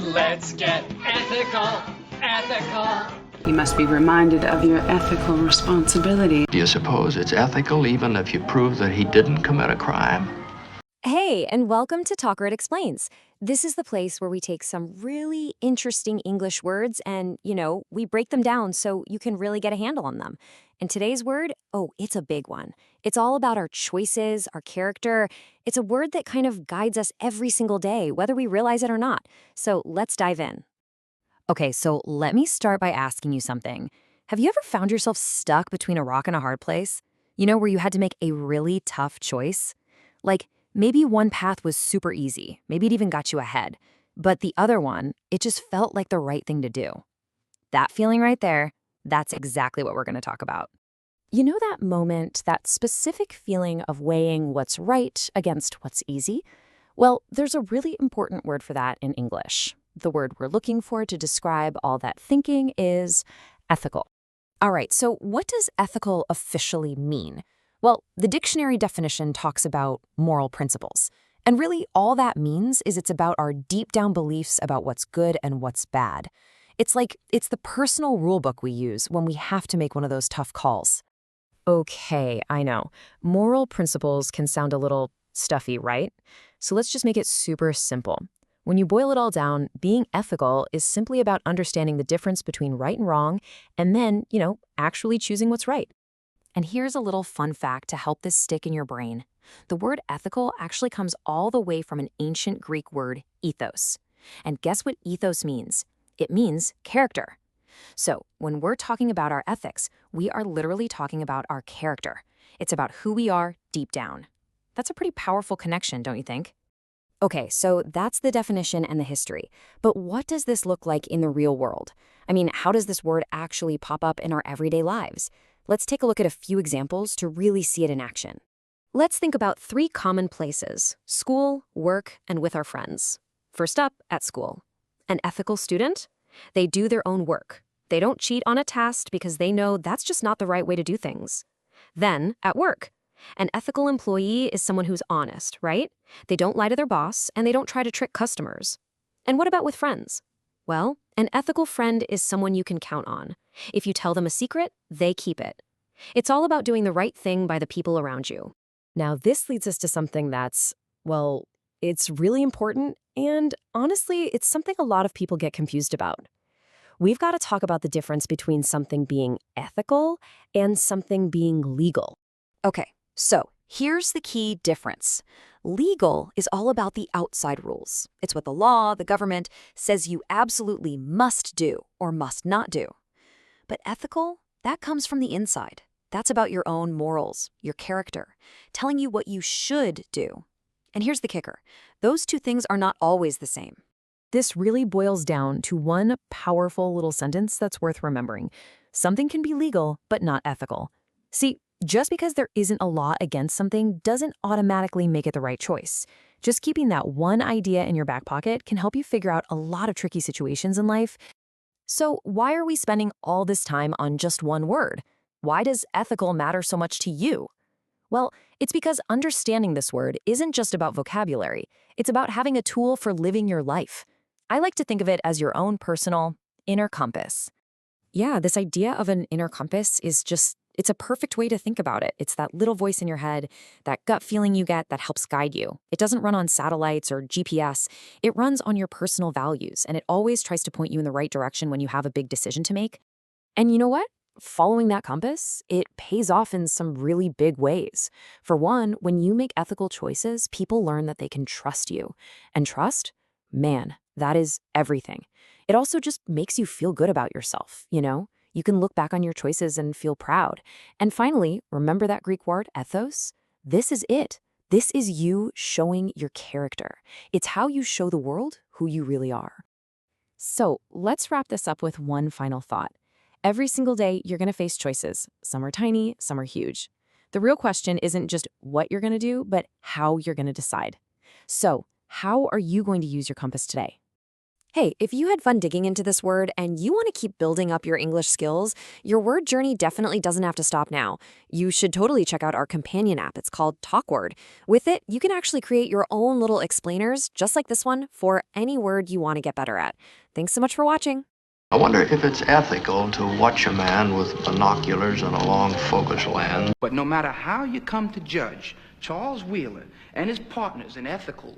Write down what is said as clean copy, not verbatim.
Let's get ethical. You must be reminded of your ethical responsibility. Do you suppose it's ethical even if you prove that he didn't commit a crime? Hey, and welcome to TalkWord Explains. This is the place where we take some really interesting English words and, we break them down so you can really get a handle on them. And today's word, it's a big one. It's all about our choices, our character. It's a word that kind of guides us every single day, whether we realize it or not. So let's dive in. Okay, so let me start by asking you something. Have you ever found yourself stuck between a rock and a hard place? Where you had to make a really tough choice? Like, maybe one path was super easy, maybe it even got you ahead, but the other one, it just felt like the right thing to do. That feeling right there, that's exactly what we're going to talk about. You know that moment, that specific feeling of weighing what's right against what's easy? Well, there's a really important word for that in English. The word we're looking for to describe all that thinking is ethical. All right, so what does ethical officially mean? Well, the dictionary definition talks about moral principles. And really, all that means is it's about our deep down beliefs about what's good and what's bad. It's the personal rule book we use when we have to make one of those tough calls. Okay, I know. Moral principles can sound a little stuffy, right? So let's just make it super simple. When you boil it all down, being ethical is simply about understanding the difference between right and wrong, and then, actually choosing what's right. And here's a little fun fact to help this stick in your brain. The word ethical actually comes all the way from an ancient Greek word, ethos. And guess what ethos means? It means character. So when we're talking about our ethics, we are literally talking about our character. It's about who we are deep down. That's a pretty powerful connection, don't you think? Okay, so that's the definition and the history. But what does this look like in the real world? I mean, how does this word actually pop up in our everyday lives? Let's take a look at a few examples to really see it in action. Let's think about 3 common places: school, work, and with our friends. First up, at school. An ethical student? They do their own work. They don't cheat on a task because they know that's just not the right way to do things. Then, at work. An ethical employee is someone who's honest, right? They don't lie to their boss, and they don't try to trick customers. And what about with friends? Well, an ethical friend is someone you can count on. If you tell them a secret, they keep it. It's all about doing the right thing by the people around you. Now, this leads us to something that's, it's really important, and honestly, it's something a lot of people get confused about. We've got to talk about the difference between something being ethical and something being legal. Okay. So here's the key difference. Legal is all about the outside rules. It's what the law, the government, says you absolutely must do or must not do. But ethical, that comes from the inside. That's about your own morals, your character, telling you what you should do. And here's the kicker. Those two things are not always the same. This really boils down to one powerful little sentence that's worth remembering. Something can be legal, but not ethical. See, just because there isn't a law against something doesn't automatically make it the right choice. Just keeping that one idea in your back pocket can help you figure out a lot of tricky situations in life. So why are we spending all this time on just one word? Why does ethical matter so much to you? Well, it's because understanding this word isn't just about vocabulary. It's about having a tool for living your life. I like to think of it as your own personal inner compass. Yeah, this idea of an inner compass is it's a perfect way to think about it. It's that little voice in your head, that gut feeling you get that helps guide you. It doesn't run on satellites or GPS. It runs on your personal values, and it always tries to point you in the right direction when you have a big decision to make. And you know what? Following that compass, it pays off in some really big ways. For one, when you make ethical choices, people learn that they can trust you. And trust? Man, that is everything. It also just makes you feel good about yourself, You can look back on your choices and feel proud. And finally, remember that Greek word, ethos? This is it. This is you showing your character. It's how you show the world who you really are. So let's wrap this up with one final thought. Every single day, you're going to face choices. Some are tiny, some are huge. The real question isn't just what you're going to do, but how you're going to decide. So how are you going to use your compass today? Hey, if you had fun digging into this word and you want to keep building up your English skills, your word journey definitely doesn't have to stop now. You should totally check out our companion app. It's called TalkWord. With it, you can actually create your own little explainers, just like this one, for any word you want to get better at. Thanks so much for watching. I wonder if it's ethical to watch a man with binoculars and a long focus lens. But no matter how you come to judge Charles Wheeler and his partners in ethical